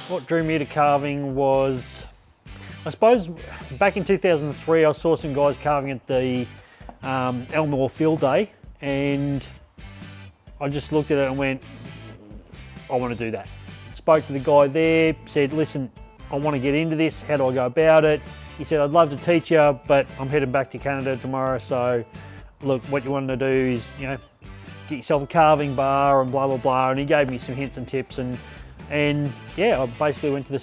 What drew me to carving was, I suppose, back in 2003 I saw some guys carving at the Elmore Field Day, and I just looked at it and went, I want to do that. Spoke to the guy there, said, listen, I want to get into this, how do I go about it? He said, I'd love to teach you, but I'm heading back to Canada tomorrow, so look, what you want to do is, you know, get yourself a carving bar and blah, blah, blah. And he gave me some hints and tips, and yeah, I basically went to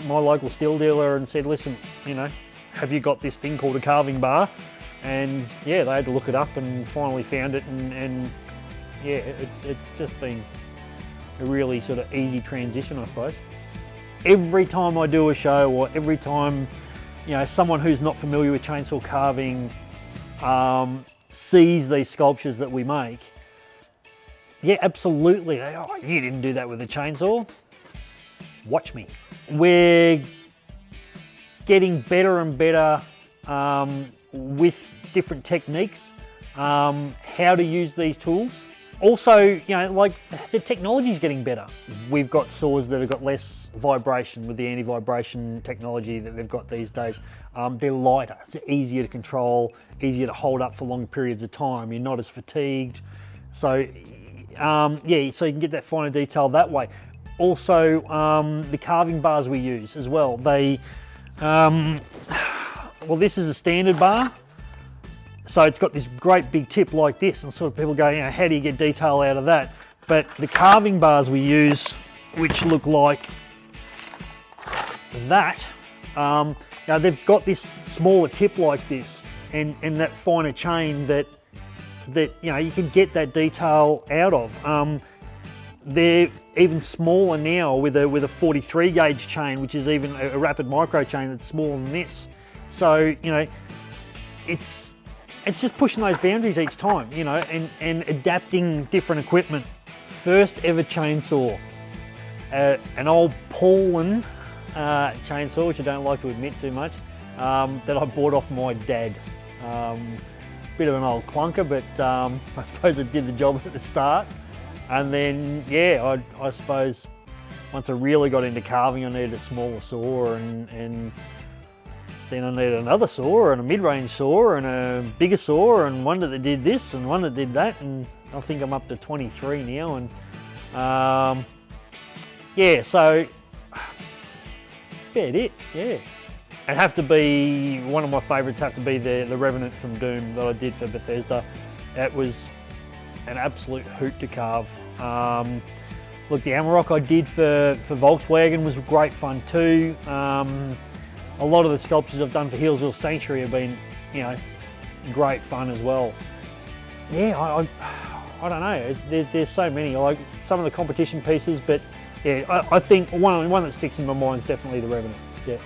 my local steel dealer and said, listen, you know, have you got this thing called a carving bar? And yeah, they had to look it up and finally found it, and yeah, it's just been a really sort of easy transition, I suppose. Every time I do a show, or every time, you know, someone who's not familiar with chainsaw carving sees these sculptures that we make, yeah, absolutely. Oh, you didn't do that with a chainsaw. Watch me. We're getting better and better with different techniques, how to use these tools. Also, you know, like the technology is getting better. We've got saws that have got less vibration with the anti-vibration technology that they've got these days. They're lighter, it's easier to control, easier to hold up for long periods of time. You're not as fatigued. So, yeah, so you can get that finer detail that way. Also, the carving bars we use as well. They, well, this is a standard bar. So it's got this great big tip like this, and sort of people go, you know, how do you get detail out of that? But the carving bars we use, which look like that, now they've got this smaller tip like this, and that finer chain that you know, you can get that detail out of. They're even smaller now with a 43 gauge chain, which is even a rapid micro chain that's smaller than this. So, you know, it's just pushing those boundaries each time, you know, and adapting different equipment. First ever chainsaw, an old Paulin chainsaw, which I don't like to admit too much, that I bought off my dad. Bit of an old clunker, but I suppose it did the job at the start. And then, yeah, I suppose once I really got into carving, I needed a smaller saw, and then I needed another saw and a mid-range saw and a bigger saw and one that did this and one that did that, and I think I'm up to 23 now. And yeah, so that's about it. Yeah, it'd have to be, one of my favourites have to be the Revenant from Doom that I did for Bethesda. It was an absolute hoot to carve. Look, the Amarok I did for Volkswagen was great fun too. A lot of the sculptures I've done for Healesville Sanctuary have been, you know, great fun as well. Yeah, I don't know, there's so many. I like some of the competition pieces, but yeah, I think one that sticks in my mind is definitely the Revenant. Yeah.